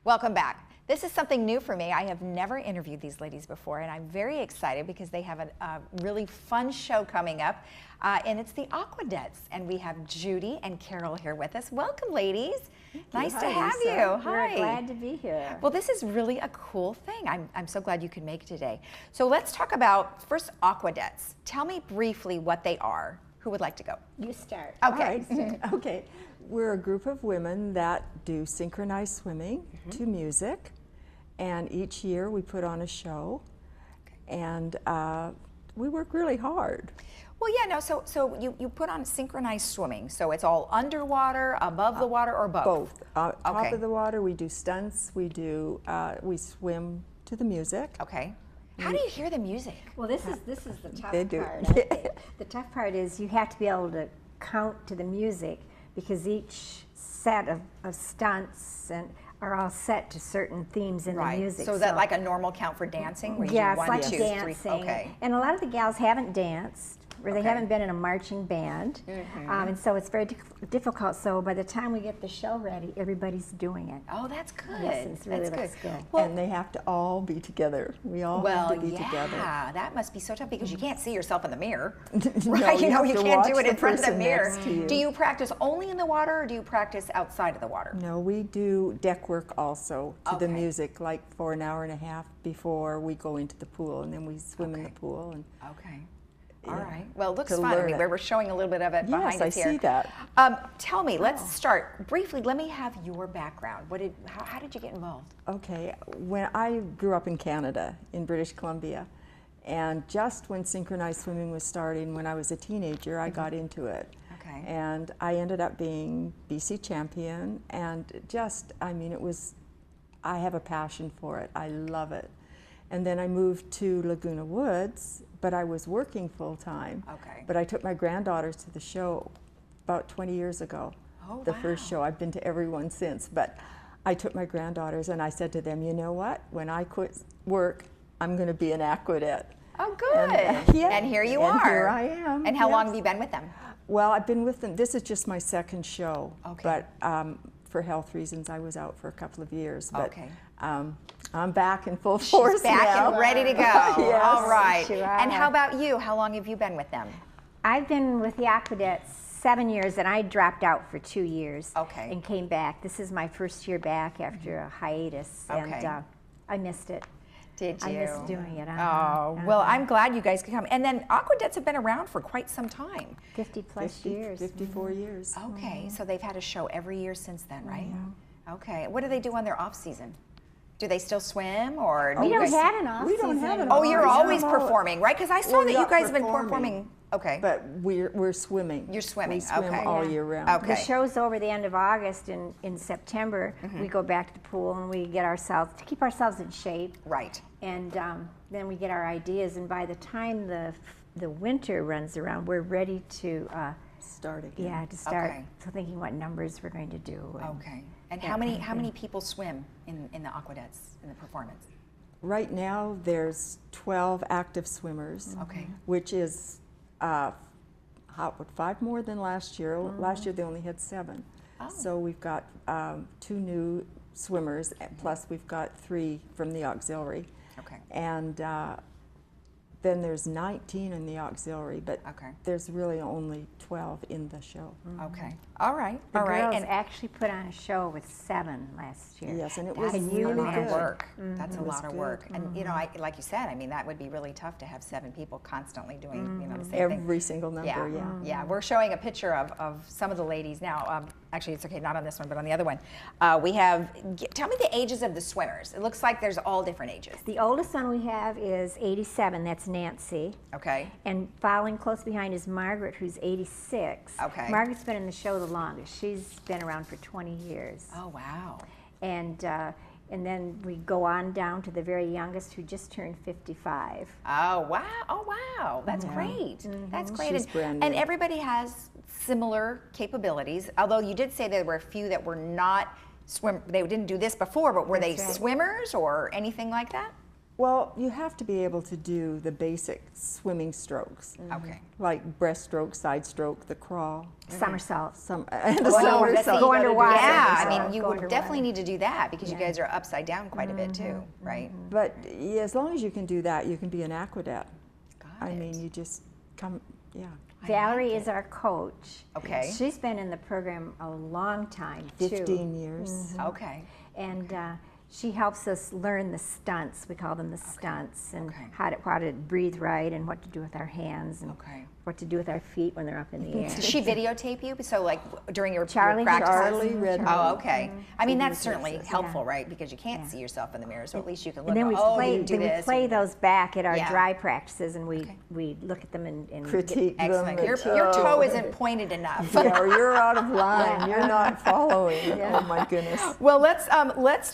Welcome back. This is something new for me. I have never interviewed these ladies before, and I'm very excited because they have a really fun show coming up, and it's the Aquadettes. And we have Judy and Carol here with us. Welcome, ladies. Nice to have you. Hi. We're glad to be here. Well, this is really a cool thing. I'm so glad you could make it today. So let's talk about, first, Aquadettes. Tell me briefly what they are. Who would like to go? You start. Okay. All right. Okay. We're a group of women that do synchronized swimming to music, and each year we put on a show, and we work really hard. Well, yeah, no, so you put on synchronized swimming, so it's all underwater, above the water, or both? Both. Top of the water, we do stunts, we we swim to the music. Okay. How do you hear the music? Well, this is the tough They do. part. The tough part is you have to be able to count to the music, because each set of stunts are all set to certain themes in the music. So is that like a normal count for dancing? Where Yeah, you do it's 1, like 2, dancing. 3, okay. And a lot of the gals haven't danced, or they haven't been in a marching band. And so it's very difficult. So by the time we get the show ready, everybody's doing it. Oh, that's good. Yes, it really looks good. Well, and they have to all be together. We all have to be together. Yeah, that must be so tough because you can't see yourself in the mirror. No, right? You have can't to do watch it in front of the person mirror. next to you. Do you practice only in the water, or do you practice outside of the water? No, we do deck work also to the music, like for an hour and a half before we go into the pool, and then we swim in the pool. And All right. Well, it looks To fun. I learn mean, it. we're showing a little bit of it behind us here. Yes, I see that. Tell me, let's start briefly. Let me have your background. How did you get involved? Okay, when I grew up in Canada, in British Columbia, and just when synchronized swimming was starting, when I was a teenager, I got into it. Okay. And I ended up being BC champion, and just, I mean, I have a passion for it. I love it. And then I moved to Laguna Woods, but I was working full time. Okay. But I took my granddaughters to the show about 20 years ago. Oh, the first show. I've been to every one since, but I took my granddaughters and I said to them, you know what? When I quit work, I'm going to be an Aquadette. Oh, good. And here you are. And here I am. And how long have you been with them? Well, I've been with them. This is just my second show. Okay. But for health reasons, I was out for a couple of years. But, okay. I'm back in full force She's back now. and ready to go. Yes. All right. Sure. And how about you? How long have you been with them? I've been with the Aquadettes 7 years, and I dropped out for 2 years. Okay. And came back. This is my first year back after a hiatus, Okay. and I missed it. Did you? I missed doing it. Well, I'm glad you guys could come. And then Aquadettes have been around for quite some time. 50 plus years. 54 years. Okay, so they've had a show every year since then, right? Okay. What do they do on their off season? Do they still swim, or do We you don't guys... have an off We don't season. have an Oh, you're off always season. performing, right? Because I saw We're that you not guys have been performing. Okay. But we're swimming. You're swimming, We swim okay. all year round. Okay. The show's over the end of August. In September, Mm-hmm. we go back to the pool and we get ourselves, to keep ourselves in shape. Right. And then we get our ideas, and by the time the winter runs around, we're ready to start again. Yeah, to start. Okay. So thinking what numbers we're going to do. Okay. And that how many kind of how many thing. people swim in the Aquadettes in the performance? Right now, there's 12 active swimmers. Okay. Which is 5 more than last year. Last year they only had 7. Oh. So we've got 2 new swimmers, plus we've got 3 from the auxiliary. Okay. And then there's 19 in the auxiliary, but there's really only 12 in the show. Okay. All right. The All right. girls And actually put on a show with 7 last year. Yes, and it that's was a really lot of good. work. That's a It was lot of good. work. And you know, like you said, I mean, that would be really tough to have 7 people constantly doing, you know, the same thing. Every single number, yeah. Yeah, we're showing a picture of some of the ladies now. Actually, it's okay, not on this one, but on the other one. We have, tell me the ages of the swimmers. It looks like there's all different ages. The oldest one we have is 87, that's Nancy. Okay. And following close behind is Margaret, who's 86. Okay. Margaret's been in the show the longest. She's been around for 20 years. Oh, wow. And then we go on down to the very youngest, who just turned 55. Oh, wow. Oh, wow. That's great. That's great. She's brand new. And everybody has similar capabilities, although you did say there were a few that were not they didn't do this before, but were they That's right. swimmers or anything like that? Well, you have to be able to do the basic swimming strokes. Okay. Like breaststroke, side stroke, the crawl. Somersault. And the Well, somersault. Go underwater. Yeah, I Somersault. mean, you Go would underwater. definitely need to do that because you guys are upside down quite a bit too, right? But yeah, as long as you can do that, you can be an aquadet. Got it. mean, you just come, yeah. Valerie is our coach. Okay. She's been in the program a long time, too. 15 years. Okay. And she helps us learn the stunts. We call them the stunts, and Okay. how to breathe right, and what to do with our hands, and what to do with our feet when they're up in the air. Does she videotape you? So like during your Charlie practices? Charlie read Oh, okay. I mean, that's Videotapes certainly us. helpful, right? Because you can't see yourself in the mirror, so at least you can look. And then we oh, play, you do then we this. play those back at our Yeah. dry practices, and we look at them and Critique them. Excellent. Your and toe isn't pointed enough. Yeah, or you're out of line. You're not following. Oh my goodness. Well, let's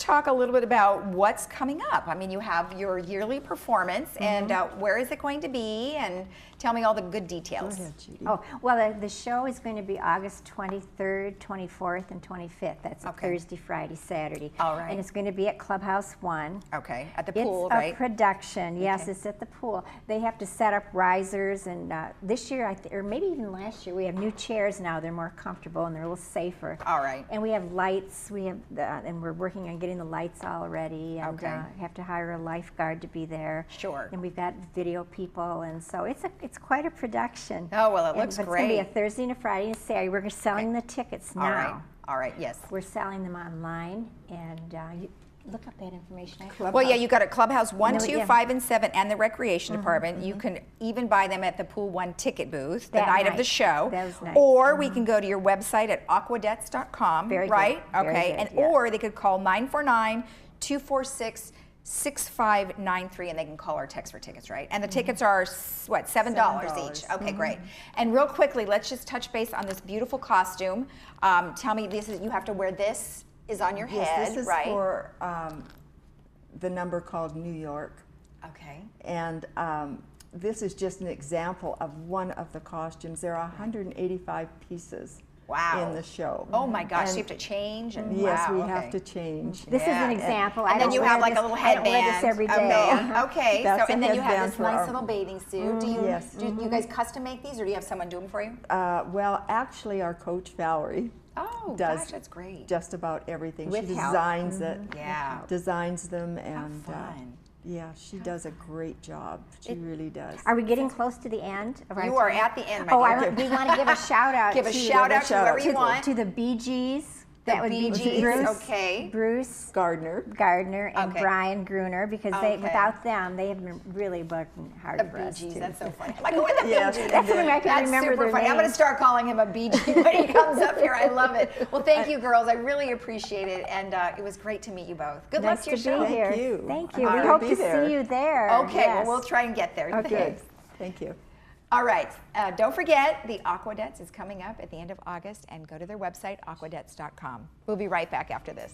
talk a little bit about what's coming up. I mean, you have your yearly performance, and where is it going to be? And tell me all the good details. Go ahead, Judy. Oh, well, the show is going to be August 23rd, 24th, and 25th. That's a Thursday, Friday, Saturday. All right. And it's going to be at Clubhouse 1. Okay, at the pool, It's right? a production. Yes, it's at the pool. They have to set up risers, and this year, or maybe even last year, we have new chairs now. They're more comfortable and they're a little safer. All right. And we have lights. We have, and we're working on getting the lights all ready. And have to hire a lifeguard to be there. Sure. And we've got video people, and so it's quite a production. Oh, well, it looks But great. It's going to be a Thursday and a Friday and a Saturday. We're selling the tickets now. All right. All right. Yes. We're selling them online, and you look up that information. Well, yeah, you got a Clubhouse 1, No, 2, yeah. 5, and 7, and the Recreation Department. You can even buy them at the Pool 1 ticket booth the That night of the night. show. That was nice. Or we can go to your website at aquadettes.com, Very good. right? Very Okay. good, And yeah. or they could call 949-246-6593, and they can call or text for tickets, right? And the tickets are what, $7 each? Okay, great. And real quickly, let's just touch base on this beautiful costume. Tell me, you have to wear this is on your head, This is right? for the number called New York. Okay. And this is just an example of one of the costumes. There are 185 pieces in the show. Oh my gosh, And so you have to change? And yes, wow, we okay. have to change. This is an example. And then you have like a little headband. I don't wear this every day. Okay, That's so and a then you have headband this for nice our- little bathing suit. Do you, Yes. do you guys custom make these, or do you have someone do them for you? Well, actually, our coach, Valerie, Oh, does gosh, that's great. just about everything. With she help. designs it. Yeah. Designs them and fun. Yeah, she does a great job. She really does. Are we getting close to the end of our You are time? at the end, my dear. We want to give a shout out. Give a shout out to whoever you want. To the Bee Gees. That would be Bruce, Bruce Gardner, and Brian Gruner, because without them, they have been really working hard for us. Bee Gees, too. that's so funny. Like, who are the Bee Gees? That's something I can remember super their funny. I'm going to names. start calling him a Bee Gee when he comes up here. I love it. Well, thank you, girls. I really appreciate it, and it was great to meet you both. Good luck to your show. Be here. Thank you. Thank you. We hope to see you there. Okay, well, we'll try and get there. Okay. Thanks. Thank you. All right, don't forget the Aquadets is coming up at the end of August, and go to their website, aquadets.com. We'll be right back after this.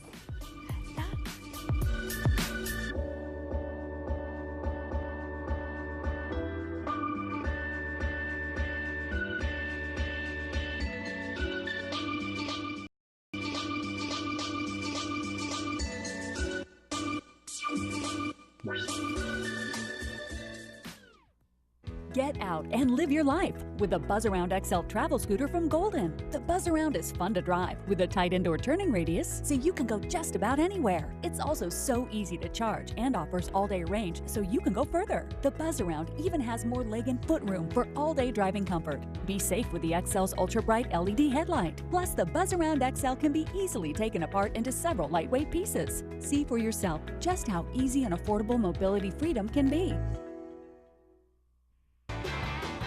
Get out and live your life with the Buzz Around XL travel scooter from Golden. The Buzz Around is fun to drive with a tight indoor turning radius so you can go just about anywhere. It's also so easy to charge and offers all-day range so you can go further. The Buzz Around even has more leg and foot room for all-day driving comfort. Be safe with the XL's ultra-bright LED headlight. Plus, the Buzz Around XL can be easily taken apart into several lightweight pieces. See for yourself just how easy and affordable mobility freedom can be.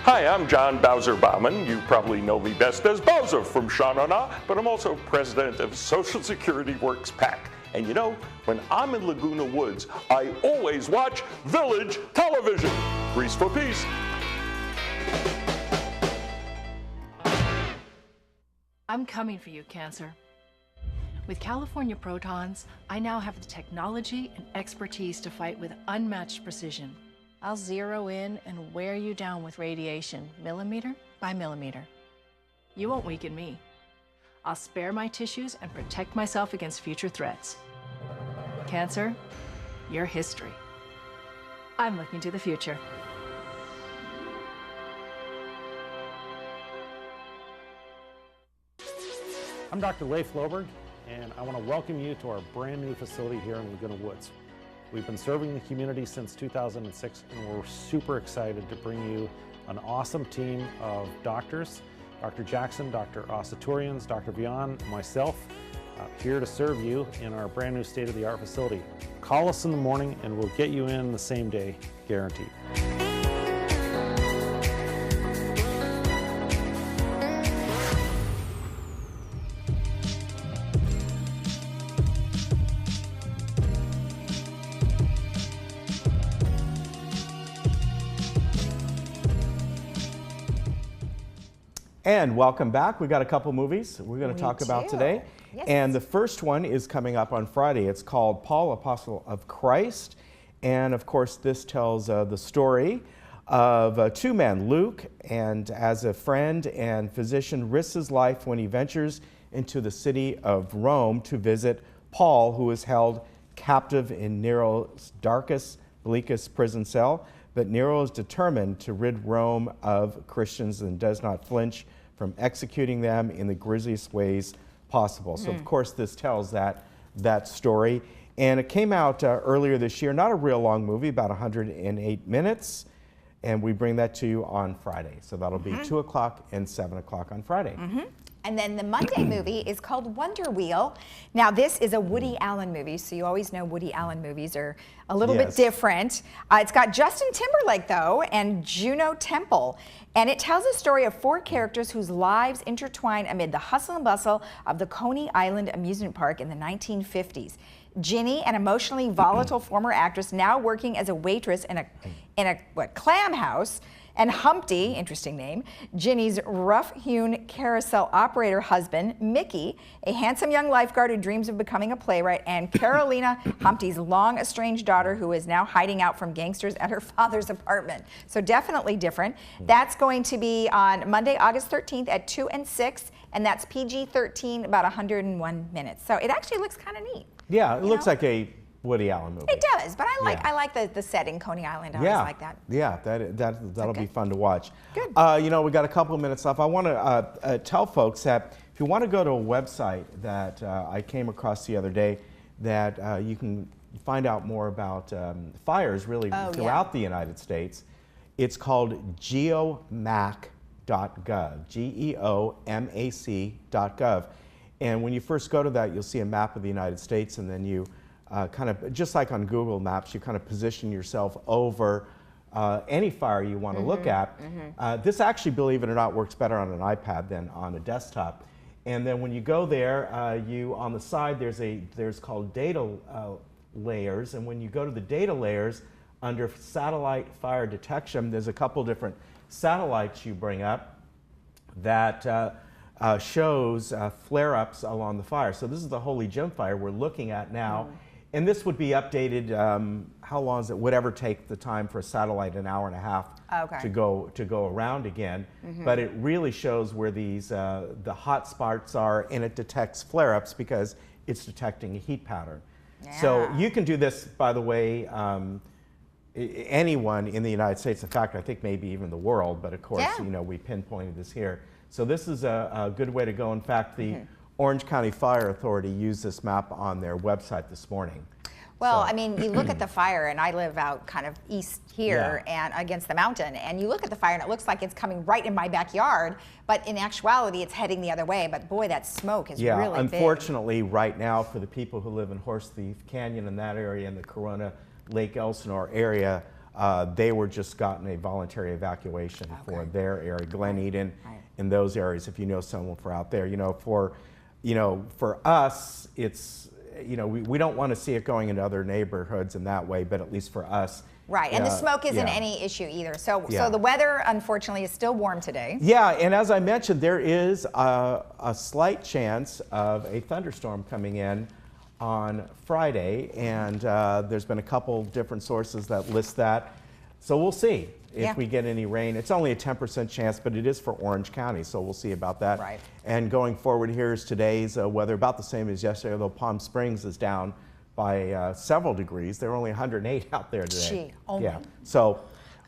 Hi, I'm John Bowser Bauman. You probably know me best as Bowser from Sha-Na-Na, but I'm also president of Social Security Works PAC. And you know, when I'm in Laguna Woods, I always watch Village television. Grease for peace. I'm coming for you, Cancer. With California Protons, I now have the technology and expertise to fight with unmatched precision. I'll zero in and wear you down with radiation, millimeter by millimeter. You won't weaken me. I'll spare my tissues and protect myself against future threats. Cancer, you're history. I'm looking to the future. I'm Dr. Leif Floberg, and I want to welcome you to our brand new facility here in Laguna Woods. We've been serving the community since 2006, and we're super excited to bring you an awesome team of doctors, Dr. Jackson, Dr. Asaturians, Dr. Vian, myself, here to serve you in our brand new state-of-the-art facility. Call us in the morning and we'll get you in the same day, guaranteed. And welcome back. We got a couple movies we're going to talk about today. Yes. And the first one is coming up on Friday. It's called Paul, Apostle of Christ. And of course, this tells the story of two men, Luke, and as a friend and physician, risks his life when he ventures into the city of Rome to visit Paul, who is held captive in Nero's darkest, bleakest prison cell. But Nero is determined to rid Rome of Christians and does not flinch from executing them in the grisliest ways possible. So, of course, this tells that story. And it came out earlier this year, not a real long movie, about 108 minutes. And we bring that to you on Friday. So that'll be 2 o'clock and 7 o'clock on Friday. And then the Monday movie is called Wonder Wheel. Now, this is a Woody Allen movie, so you always know Woody Allen movies are a little bit different. It's got Justin Timberlake, though, and Juno Temple. And it tells a story of 4 characters whose lives intertwine amid the hustle and bustle of the Coney Island amusement park in the 1950s. Ginny, an emotionally volatile former actress now working as a waitress in a clam house, and Humpty, interesting name, Ginny's rough-hewn carousel operator husband, Mickey, a handsome young lifeguard who dreams of becoming a playwright, and Carolina, Humpty's long-estranged daughter who is now hiding out from gangsters at her father's apartment. So definitely different. That's going to be on Monday, August 13th at 2 and 6, and that's PG-13, about 101 minutes. So it actually looks kind of neat. Yeah, it looks like a Woody Allen movie. It does, but I like the setting, Coney Island. I always like that. Yeah, that'll be fun to watch. Good. You know, we got a couple of minutes left. I want to tell folks that if you want to go to a website that I came across the other day that you can find out more about fires really throughout the United States, it's called geomac.gov, geomac.gov. And when you first go to that, you'll see a map of the United States, and then you kind of, just like on Google Maps, you kind of position yourself over any fire you want to look at. This actually, believe it or not, works better on an iPad than on a desktop. And then when you go there, on the side there's called data layers, and when you go to the data layers under satellite fire detection, there's a couple different satellites you bring up that shows flare-ups along the fire. So this is the Holy Gem fire we're looking at now. And this would be updated, how long is it? Would ever take the time for a satellite, an hour and a half to go around again. But it really shows where these the hot spots are, and it detects flare-ups because it's detecting a heat pattern. So you can do this, by the way, anyone in the United States, in fact, I think maybe even the world, but of course, you know, we pinpointed this here. So this is a good way to go. In fact, the Orange County Fire Authority used this map on their website this morning. Well, I mean, you look at the fire, and I live out kind of east here and against the mountain, and you look at the fire and it looks like it's coming right in my backyard, but in actuality it's heading the other way. But boy, that smoke is really big. Unfortunately, right now, for the people who live in Horse Thief Canyon in that area, and the Corona Lake Elsinore area, they were just gotten a voluntary evacuation for their area, Glen Eden, in those areas. If you know someone for out there, for us, it's, we don't want to see it going into other neighborhoods in that way, but at least for us. Right, and the smoke isn't any issue either. So the weather, unfortunately, is still warm today. Yeah, and as I mentioned, there is a slight chance of a thunderstorm coming in on Friday, and there's been a couple different sources that list that. So we'll see if we get any rain. It's only a 10% chance, but it is for Orange County, so we'll see about that. Right. And going forward, here's today's weather, about the same as yesterday, although Palm Springs is down by several degrees. There were only 108 out there today. Yeah, so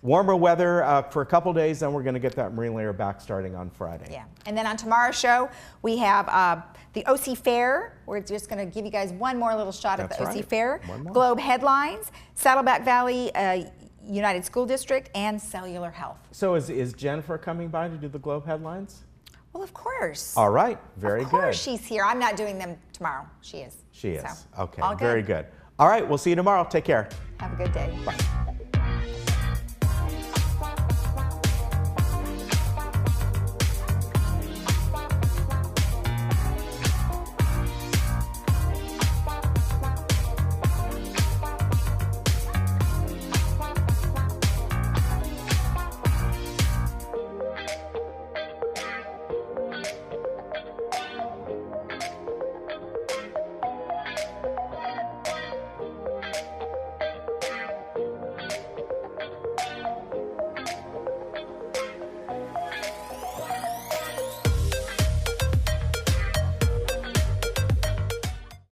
warmer weather for a couple days, then we're going to get that marine layer back starting on Friday. Yeah, and then on tomorrow's show, we have the OC Fair. We're just going to give you guys one more little shot at the OC Fair. Globe headlines, Saddleback Valley United School District, and Cellular Health. So is Jennifer coming by to do the Globe headlines? Well, of course. All right, very good. Of course she's here. I'm not doing them tomorrow. She is. She is. So, okay, all good. Very good. All right, we'll see you tomorrow. Take care. Have a good day. Bye.